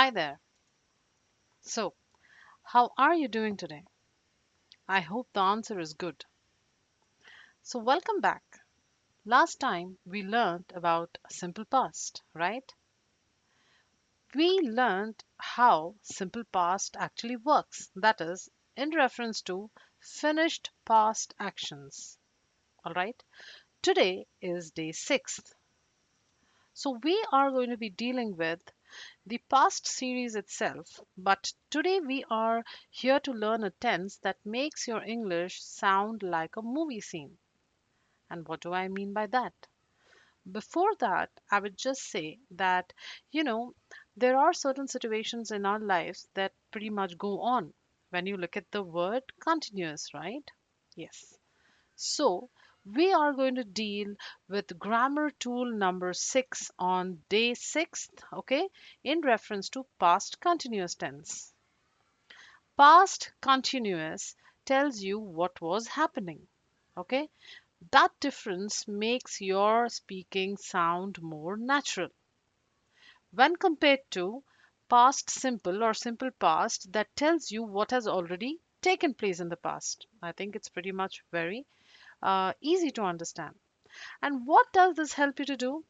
Hi there. So, how are you doing today? I hope the answer is good. So, welcome back. Last time we learned about simple past, right? We learned how simple past actually works. That is, in reference to finished past actions. All right. Today is day 6th. So, we are going to be dealing with the past series itself, but today we are here to learn a tense that makes your English sound like a movie scene. And what do I mean by that? Before that, I would just say that, you know, there are certain situations in our lives that pretty much go on when you look at the word continuous, right? Yes. So, we are going to deal with grammar tool number 6 on day 6th, okay, in reference to past continuous tense. Past continuous tells you what was happening, okay? That difference makes your speaking sound more natural when compared to past simple or simple past that tells you what has already taken place in the past. I think it's pretty much very easy to understand. And what does this help you to do?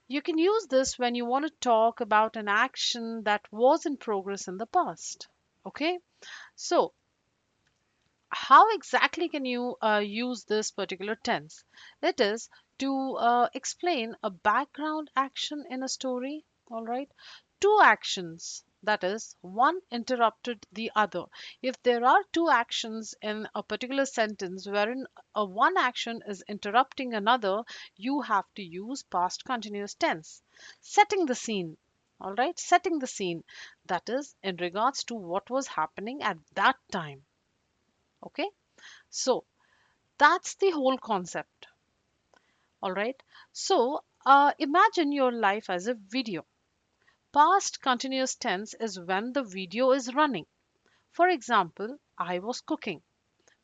You can use this when you want to talk about an action that was in progress in the past. Okay, so how exactly can you use this particular tense? It is to explain a background action in a story, all right? Two actions, that is, one interrupted the other. If there are two actions in a particular sentence wherein one action is interrupting another, you have to use past continuous tense. Setting the scene, all right? Setting the scene, that is, in regards to what was happening at that time. Okay, so that's the whole concept. All right. So imagine your life as a video. Past continuous tense is when the video is running. For example, I was cooking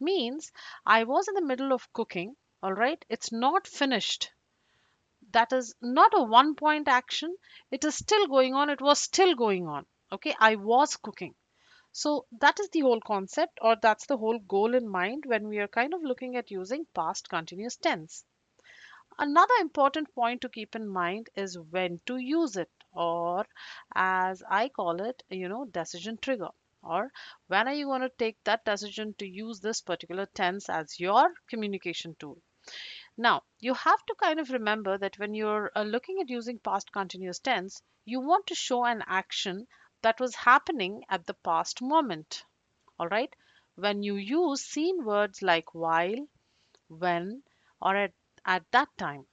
means I was in the middle of cooking. All right. It's not finished. That is not a one point action. It is still going on. It was still going on. Okay. I was cooking. So that is the whole concept, or that's the whole goal in mind when we are kind of looking at using past continuous tense. Another important point to keep in mind is when to use it, or as I call it, decision trigger. Or when are you going to take that decision to use this particular tense as your communication tool? Now, you have to kind of remember that when you're looking at using past continuous tense, you want to show an action that was happening at the past moment. All right? When you use seen words like while, when, or at that time,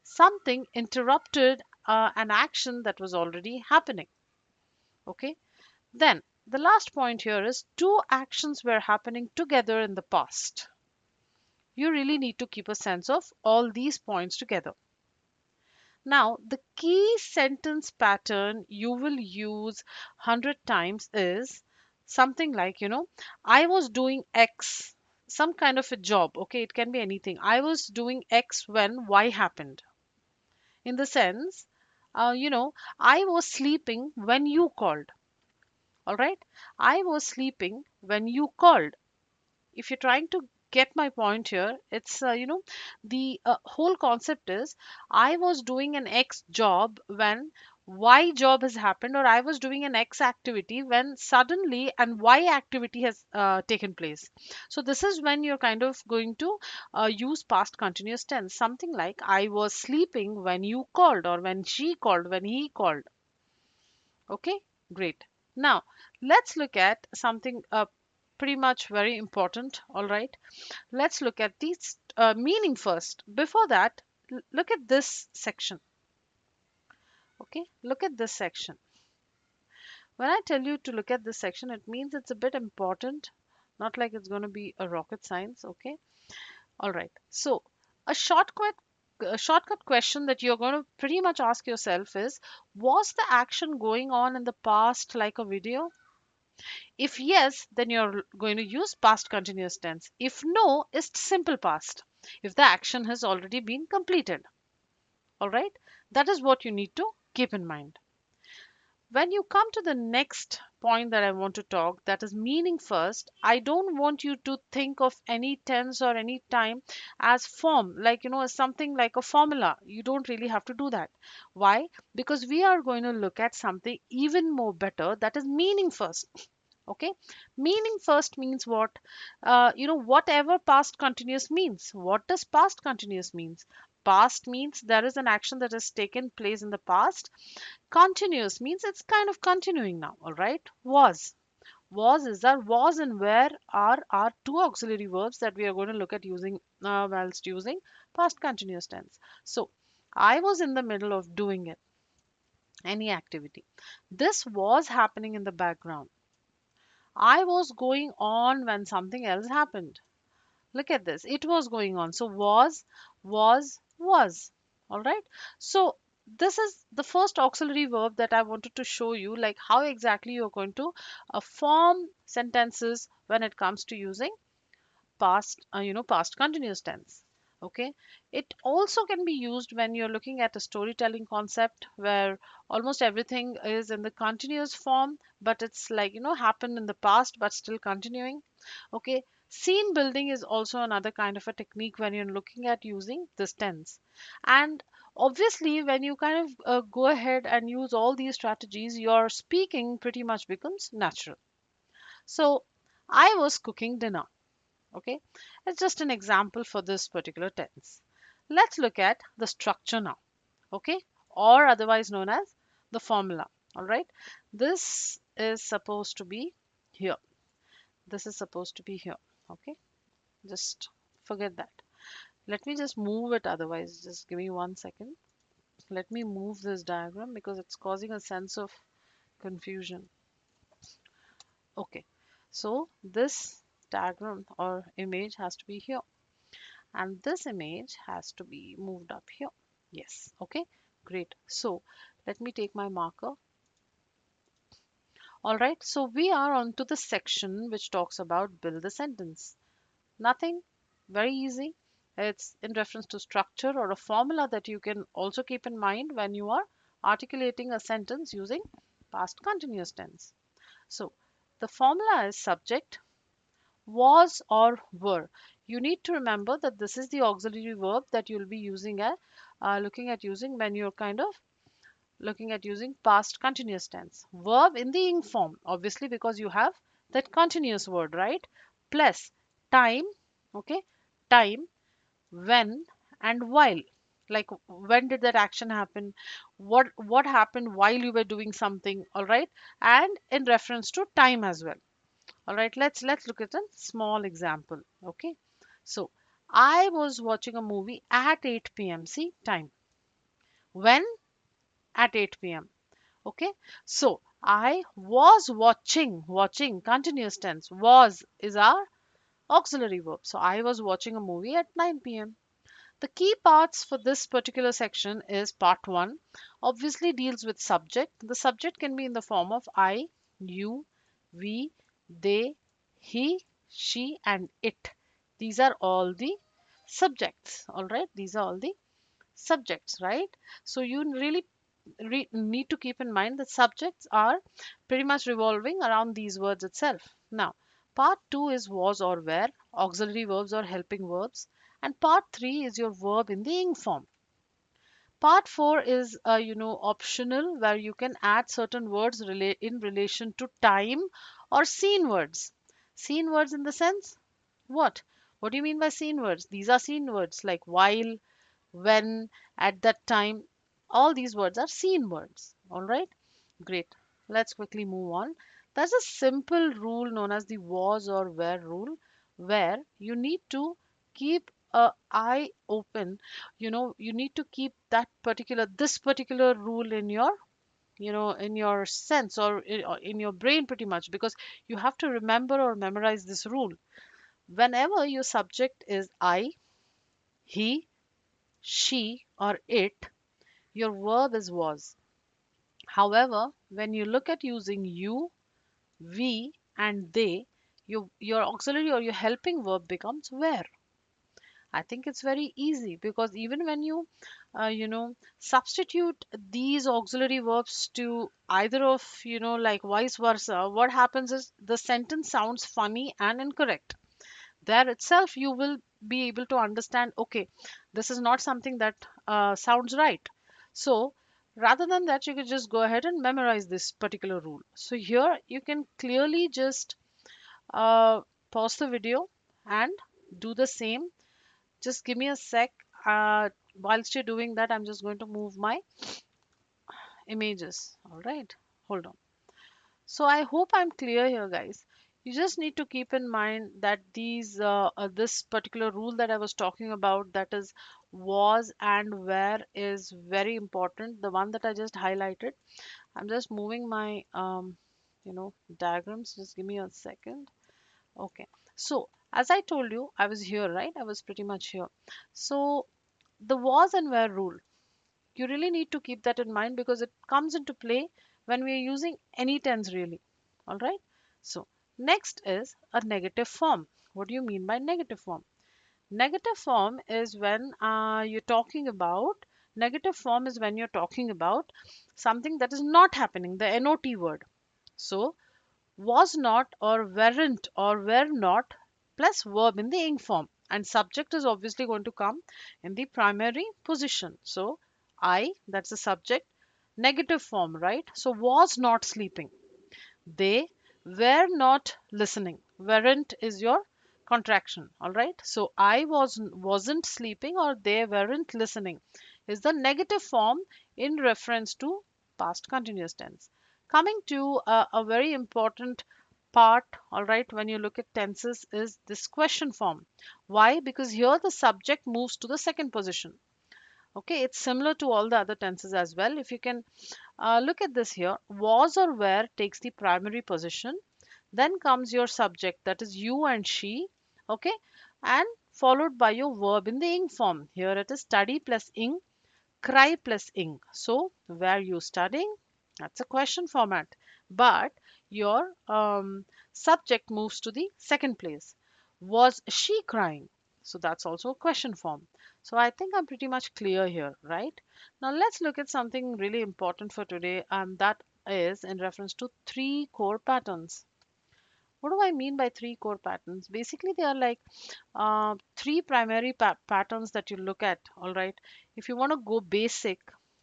something interrupted an action that was already happening. Okay? Then the last point here is two actions were happening together in the past. You really need to keep a sense of all these points together. Now, the key sentence pattern you will use 100 times is something like, I was doing X, some kind of a job. Okay, it can be anything. I was doing X when Y happened. In the sense, I was sleeping when you called. All right, I was sleeping when you called. If you're trying to get my point here, it's the whole concept is I was doing an X job when Y job has happened, or I was doing an X activity when suddenly an Y activity has taken place. So this is when you're kind of going to use past continuous tense, something like I was sleeping when you called, or when she called, when he called. Okay, great. Now, let's look at something pretty much very important. All right, let's look at the meaning first. Before that, look at this section. Okay, look at this section. When I tell you to look at this section, it means it's a bit important, not like it's going to be a rocket science. Okay, all right. So, a shortcut question that you're going to pretty much ask yourself is, was the action going on in the past like a video? If yes, then you're going to use past continuous tense. If no, it's simple past. If the action has already been completed. All right? That is what you need to keep in mind. When you come to the next point that I want to talk, that is meaning first, I don't want you to think of any tense or any time as form, like, as something like a formula. You don't really have to do that. Why? Because we are going to look at something even more better, that is meaning first. Okay, meaning first means what? Whatever past continuous means. What does past continuous means? Past means there is an action that has taken place in the past. Continuous means it's kind of continuing now. All right. Was is our was and where are our two auxiliary verbs that we are going to look at using whilst using past continuous tense. So I was in the middle of doing it, any activity. This was happening in the background. I was going on when something else happened. Look at this. It was going on. So was. All right. So this is the first auxiliary verb that I wanted to show you, like how exactly you're going to form sentences when it comes to using past continuous tense. Okay, it also can be used when you're looking at a storytelling concept where almost everything is in the continuous form, but it's like, happened in the past but still continuing. Okay, scene building is also another kind of a technique when you're looking at using this tense. And obviously when you kind of go ahead and use all these strategies, your speaking pretty much becomes natural. So I was cooking dinner. Okay, it's just an example for this particular tense. Let's look at the structure now. Okay, or otherwise known as the formula. All right, this is supposed to be here. This is supposed to be here. Okay, just forget that. Let me just move it, otherwise just give me 1 second. Let me move this diagram because it's causing a sense of confusion. Okay, so this diagram or image has to be here, and this image has to be moved up here. Yes, okay, great. So let me take my marker. All right, so we are on to the section which talks about build the sentence. Nothing, very easy. It's in reference to structure or a formula that you can also keep in mind when you are articulating a sentence using past continuous tense. So the formula is subject, was or were. You need to remember that this is the auxiliary verb that you'll be using looking at using when you're kind of looking at using past continuous tense. Verb in the ing form, obviously, because you have that continuous word, right? Plus time, okay? Time, when, and while. Like when did that action happen? What happened while you were doing something, all right? And in reference to time as well. All right, let's look at a small example. Okay, so I was watching a movie at 8 p.m. See, time. When? At 8 p.m. Okay, so I was watching, continuous tense. Was is our auxiliary verb. So I was watching a movie at 9 p.m. The key parts for this particular section is part 1. Obviously deals with subject. The subject can be in the form of I, you, we, they, he, she, and it. These are all the subjects. All right. These are all the subjects, right? So you really need to keep in mind that subjects are pretty much revolving around these words itself. Now, part 2 is was or were, auxiliary verbs or helping verbs, and part 3 is your verb in the ing form. Part 4 is optional, where you can add certain words in relation to time or scene words. Scene words in the sense what? What do you mean by scene words? These are scene words like while, when, at that time. All these words are scene words. All right, great. Let's quickly move on. There's a simple rule known as the was or were rule, where you need to keep a eye open. You need to keep this particular rule in your in your sense or in your brain pretty much, because you have to remember or memorize this rule. Whenever your subject is I, he, she, or it, your verb is was. However, when you look at using you, we, and they, your auxiliary or your helping verb becomes were. I think it's very easy because even when you, substitute these auxiliary verbs to either of, like vice versa, what happens is the sentence sounds funny and incorrect. There itself, you will be able to understand, okay, this is not something that sounds right. So rather than that, you could just go ahead and memorize this particular rule. So here you can clearly just pause the video and do the same. Just give me a sec. Whilst you're doing that, I'm just going to move my images. All right, hold on. So I hope I'm clear here, guys. You just need to keep in mind that this particular rule that I was talking about, that is was and where, is very important. The one that I just highlighted. I'm just moving my diagrams. Just give me a second. Okay. So as I told you, I was here, right? I was pretty much here. So the was and where rule, you really need to keep that in mind because it comes into play when we are using any tense, really. All right. So next is a negative form. What do you mean by negative form? Negative form is when you're talking about something that is not happening, the not word. So was not or weren't or were not plus verb in the ing form, and subject is obviously going to come in the primary position. So I, that's the subject. Negative form, right? So was not sleeping, they were not listening. Weren't is your contraction. All right. So wasn't sleeping or they weren't listening is the negative form in reference to past continuous tense. Coming to a very important part, all right, when you look at tenses, is this question form. Why? Because here the subject moves to the second position. Okay, it's similar to all the other tenses as well. If you can look at this here, was or were takes the primary position. Then comes your subject, that is you and she. Okay, and followed by your verb in the ing form. Here it is study plus ing, cry plus ing. So, were you studying? That's a question format. But your subject moves to the second place. Was she crying? So that's also a question form. So I think I'm pretty much clear here, right? Now let's look at something really important for today, and that is in reference to three core patterns. What do I mean by three core patterns? Basically, they are like three primary patterns that you look at. All right. If you want to go basic,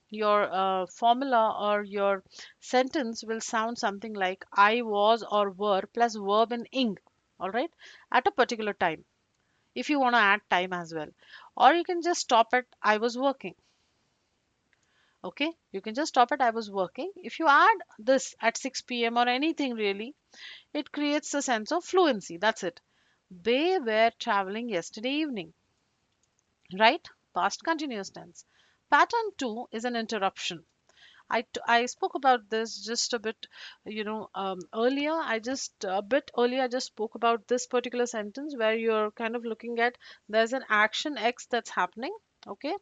your formula or your sentence will sound something like I was or were plus verb in ing. All right. At a particular time. If you want to add time as well. Or you can just stop at I was working. Okay. You can just stop at I was working. If you add this at 6 p.m. or anything really, it creates a sense of fluency. That's it. They were traveling yesterday evening, right? Past continuous tense. Pattern 2 is an interruption. I spoke about this just a bit, earlier. I just spoke about this particular sentence where you're kind of looking at there's an action X that's happening, okay?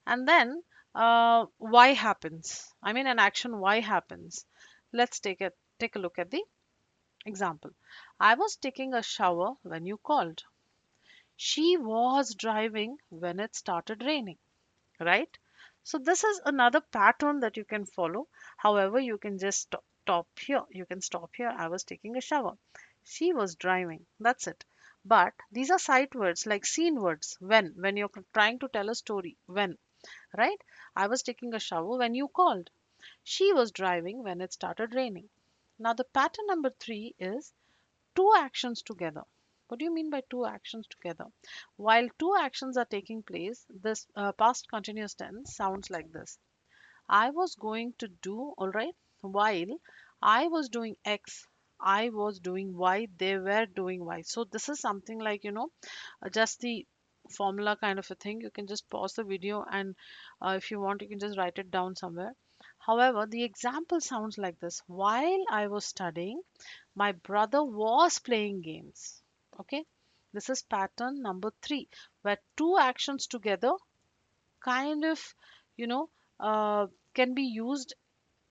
And then Y happens. I mean, an action Y happens. Let's take a look at the example. I was taking a shower when you called. She was driving when it started raining, right? So this is another pattern that you can follow. However, you can just stop here. You can stop here. I was taking a shower. She was driving. That's it. But these are sight words like scene words. When you're trying to tell a story. When, right? I was taking a shower when you called. She was driving when it started raining. Now the pattern number 3 is two actions together. What do you mean by two actions together? While two actions are taking place, this past continuous tense sounds like this. I was going to do, all right, while I was doing X, I was doing Y, they were doing Y. So this is something like, just the formula kind of a thing. You can just pause the video and if you want, you can just write it down somewhere. However, the example sounds like this. While I was studying, my brother was playing games. Okay, this is pattern number 3, where two actions together kind of, you know, uh, can be used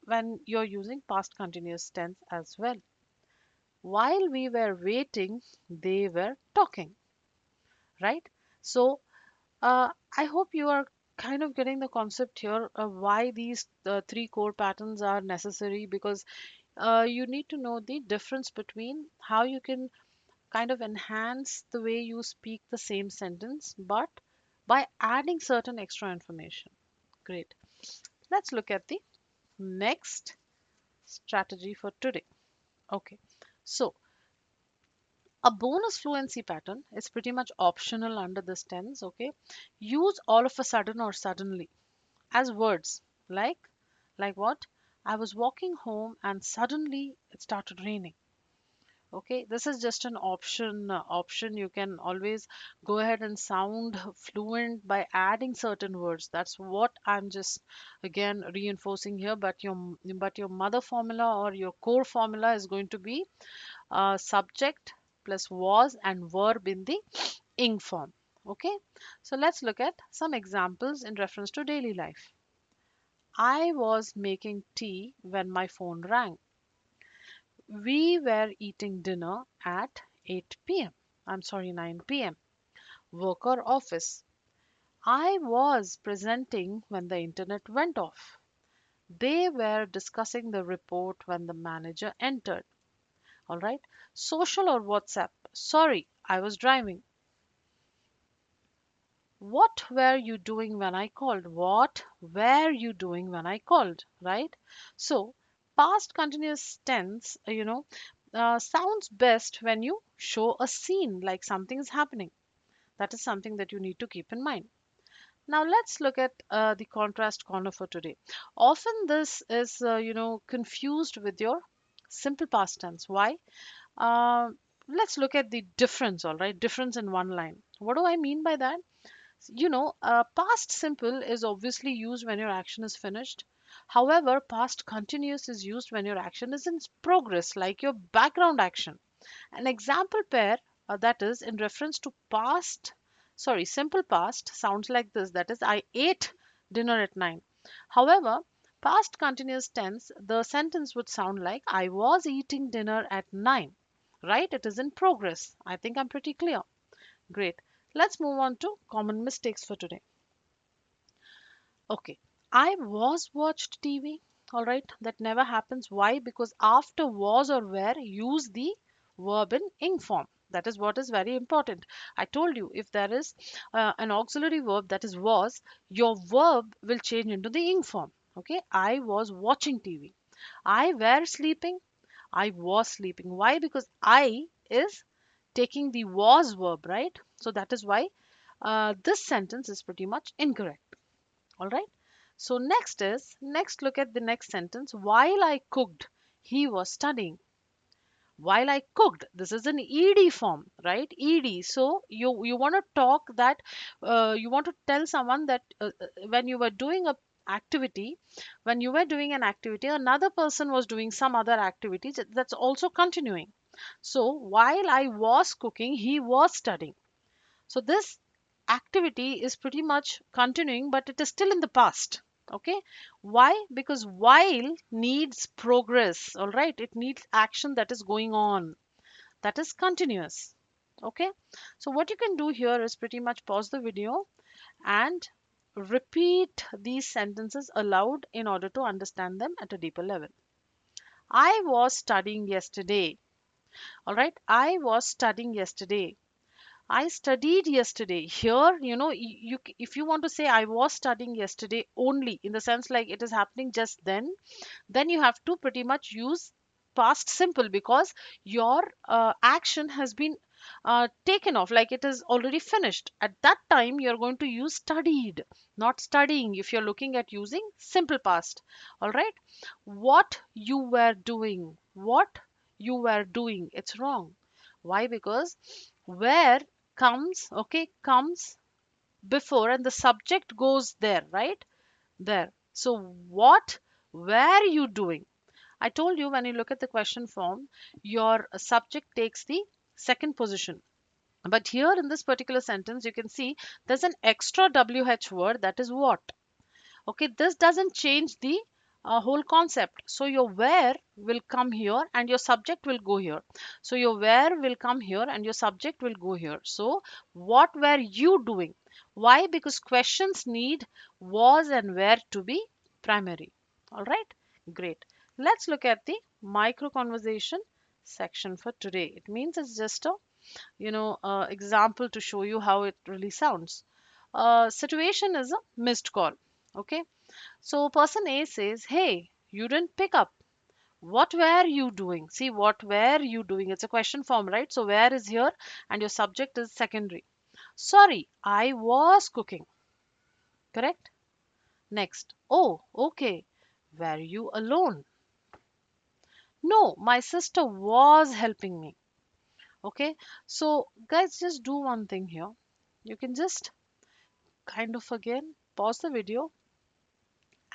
when you're using past continuous tense as well. While we were waiting, they were talking, right? So I hope you are kind of getting the concept here of why these three core patterns are necessary, because you need to know the difference between how you can kind of enhance the way you speak the same sentence, but by adding certain extra information. Great. Let's look at the next strategy for today. Okay. So, a bonus fluency pattern is pretty much optional under this tense. Okay. Use all of a sudden or suddenly as words like what? I was walking home and suddenly it started raining. Okay, this is just an option. You can always go ahead and sound fluent by adding certain words. That's what I'm just again reinforcing here. But your mother formula or your core formula is going to be subject plus was and verb in the ing form. Okay, so let's look at some examples in reference to daily life. I was making tea when my phone rang. We were eating dinner at 8 p.m. I'm sorry, 9 p.m. Work or office. I was presenting when the internet went off. They were discussing the report when the manager entered. All right. Social or WhatsApp. Sorry, I was driving. What were you doing when I called? What were you doing when I called? Right? So, past continuous tense, sounds best when you show a scene like something is happening. That is something that you need to keep in mind. Now, let's look at the contrast corner for today. Often, this is, confused with your simple past tense. Why? Uh, let's look at the difference, all right? Difference in one line. What do I mean by that? Past simple is obviously used when your action is finished. However, past continuous is used when your action is in progress, like your background action. An example pair that is in reference to simple past sounds like this, that is, I ate dinner at 9. However, past continuous tense, the sentence would sound like I was eating dinner at 9. Right? It is in progress. I think I'm pretty clear. Great. Let's move on to common mistakes for today. Okay. I was watched TV. All right. That never happens. Why? Because after was or were, use the verb in ing form. That is what is very important. I told you if there is an auxiliary verb that is was, your verb will change into the ing form. Okay. I was watching TV. I were sleeping. I was sleeping. Why? Because I is taking the was verb, right? So that is why this sentence is pretty much incorrect. All right. So next look at the next sentence. While I cooked, he was studying. While I cooked, this is an ed form, right? Ed. So you want to talk that you want to tell someone that when you were doing a activity when you were doing an activity, another person was doing some other activity that's also continuing. So while I was cooking, he was studying. So this activity is pretty much continuing, but it is still in the past. Okay. Why? Because while needs progress. All right. It needs action that is going on. That is continuous. Okay. So what you can do here is pretty much pause the video and repeat these sentences aloud in order to understand them at a deeper level. I was studying yesterday. All right. I was studying yesterday. I studied yesterday. Here, if you want to say I was studying yesterday only in the sense like it is happening just then you have to pretty much use past simple because your action has been taken off, like it is already finished. At that time, you're going to use studied, not studying if you're looking at using simple past. All right. What you were doing. What you were doing. It's wrong. Why? Because where comes before and the subject goes there, right? There. So what were you doing? I told you when you look at the question form, your subject takes the second position. But here in this particular sentence, you can see there's an extra WH word, that is what. Okay, this doesn't change the whole concept. So your where will come here and your subject will go here. So your where will come here and your subject will go here. So what were you doing? Why? Because questions need was and where to be primary. All right, great. Let's look at the micro conversation section for today. It means it's just a example to show you how it really sounds. Situation is a missed call. Okay, so person A says, "Hey, you didn't pick up. What were you doing?" See, what were you doing? It's a question form, right? So where is here and your subject is secondary. "Sorry, I was cooking." Correct? Next. "Oh, okay. Were you alone?" "No, my sister was helping me." Okay. So guys, just do one thing here. You can just kind of again pause the video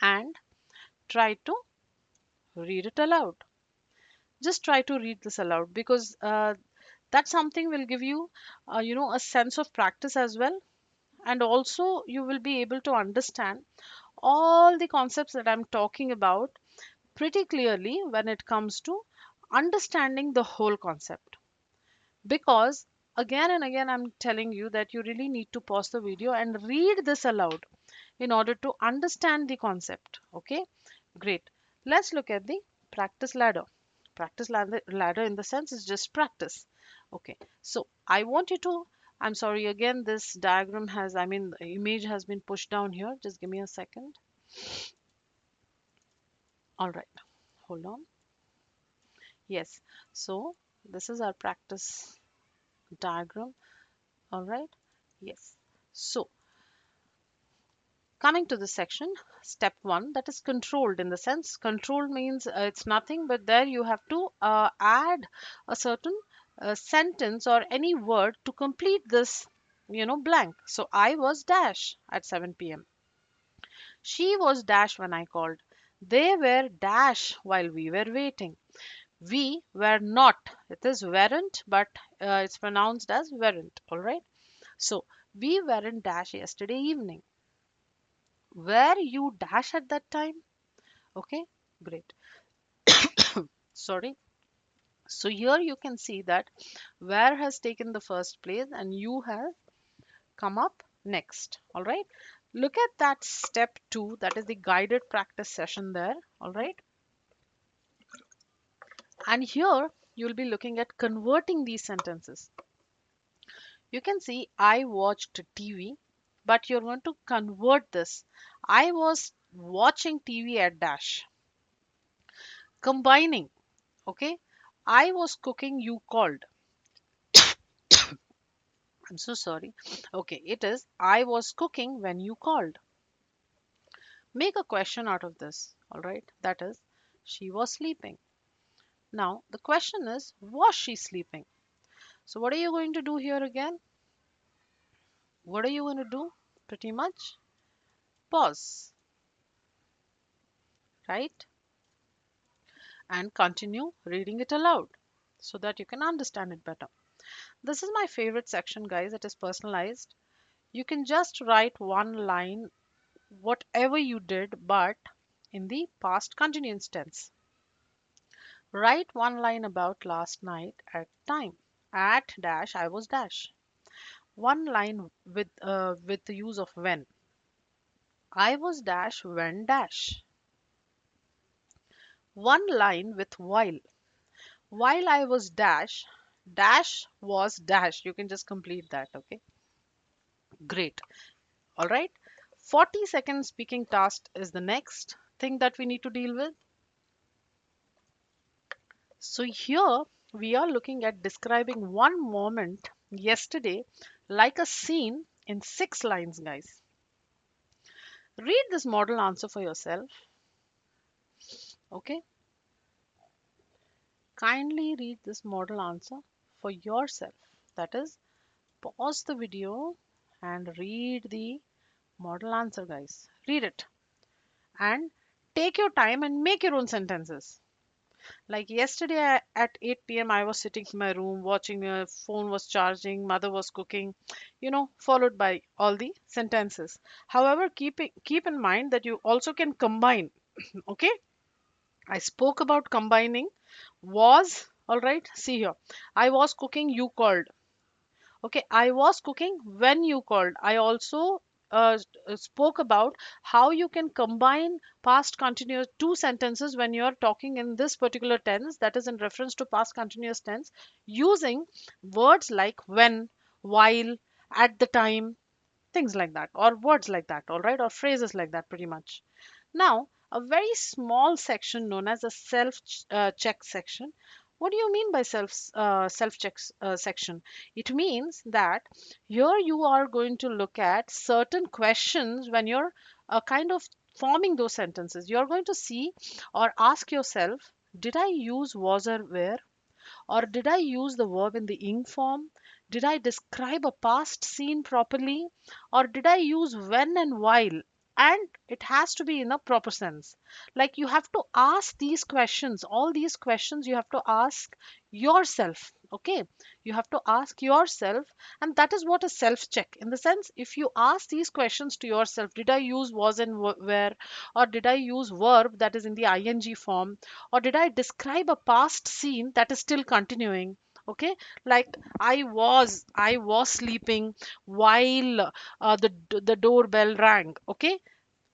and try to read it aloud. Just try to read this aloud because that something will give you a sense of practice as well, and also you will be able to understand all the concepts that I'm talking about pretty clearly when it comes to understanding the whole concept. Because again and again I'm telling you that you really need to pause the video and read this aloud in order to understand the concept. Okay, great. Let's look at the practice ladder. Ladder in the sense is just practice. Okay, so I want you to, I'm sorry, again, this diagram has, I mean, the image has been pushed down here. Just give me a second. All right, hold on. Yes, so this is our practice diagram. All right, yes. So coming to this section, step one, that is controlled. In the sense, controlled means it's nothing but there you have to add a certain sentence or any word to complete this blank. So I was dash at 7 p.m. She was dash when I called. They were dash while we were waiting. We were not, it is weren't, but it's pronounced as weren't. All right, so we weren't dash yesterday evening. Were you dash at that time? Okay, great. Sorry. So here you can see that where has taken the first place and you have come up next. All right. Look at that step two, that is the guided practice session there. All right. And here you'll be looking at converting these sentences. You can see I watched TV, but you're going to convert this. I was watching TV at dash. Combining. Okay. I was cooking, you called. I'm so sorry. Okay, it is I was cooking when you called. Make a question out of this. All right. That is she was sleeping. Now, the question is, was she sleeping? So, what are you going to do here again? What are you going to do? Pretty much pause, right? And continue reading it aloud so that you can understand it better. This is my favorite section, guys. It is personalized. You can just write one line, whatever you did, but in the past continuous tense. Write one line about last night at time. At dash, I was dash. One line with the use of when. I was dash when dash. One line with while. While I was dash, dash was dash. You can just complete that, okay? Great. All right. 40-second speaking task is the next thing that we need to deal with. So here we are looking at describing one moment yesterday like a scene in 6 lines, guys. Read this model answer for yourself. Okay. Kindly read this model answer for yourself. That is, pause the video and read the model answer, guys. Read it and take your time and make your own sentences. Like yesterday at 8 p.m., I was sitting in my room watching, my phone was charging, mother was cooking, followed by all the sentences. However, keep in mind that you also can combine. Okay, I spoke about combining was. All right, see here. I was cooking, you called. Okay, I was cooking when you called. I also spoke about how you can combine past continuous two sentences when you're talking in this particular tense, that is in reference to past continuous tense, using words like when, while, at the time, things like that, or words like that, all right, or phrases like that, pretty much. Now, a very small section known as a self check section. What do you mean by self check section? It means that here you are going to look at certain questions when you're kind of forming those sentences. You're going to see or ask yourself, did I use was or were? Or did I use the verb in the ing form? Did I describe a past scene properly? Or did I use when and while? And it has to be in a proper sense. Like you have to ask these questions, all these questions you have to ask yourself. Okay, you have to ask yourself, and that is what a self check. In the sense, if you ask these questions to yourself, did I use was and where? Or did I use verb that is in the ing form? Or did I describe a past scene that is still continuing? Okay, like I was sleeping while the doorbell rang. Okay,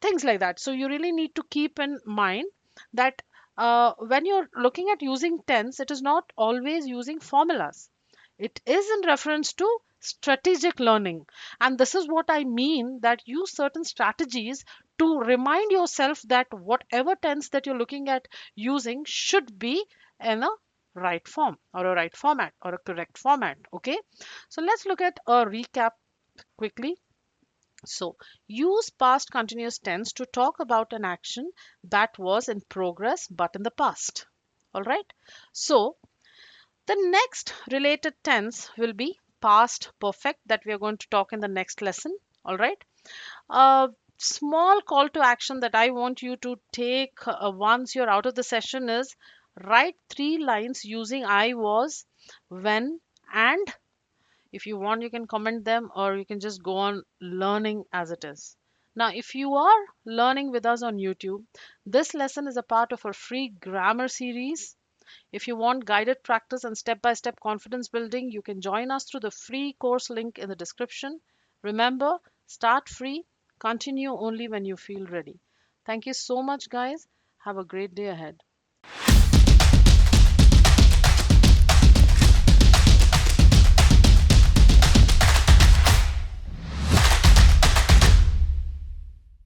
things like that. So you really need to keep in mind that when you're looking at using tense, it is not always using formulas. It is in reference to strategic learning. And this is what I mean, that use certain strategies to remind yourself that whatever tense that you're looking at using should be in a right form or a right format or a correct format. Okay, so let's look at a recap quickly. So, use past continuous tense to talk about an action that was in progress but in the past. All right. So, the next related tense will be past perfect that we are going to talk in the next lesson. All right. A small call to action that I want you to take once you're out of the session is write 3 lines using I was, when, and. If you want, you can comment them or you can just go on learning as it is. Now, if you are learning with us on YouTube, this lesson is a part of our free grammar series. If you want guided practice and step by step confidence building, you can join us through the free course link in the description. Remember, start free, continue only when you feel ready. Thank you so much, guys. Have a great day ahead.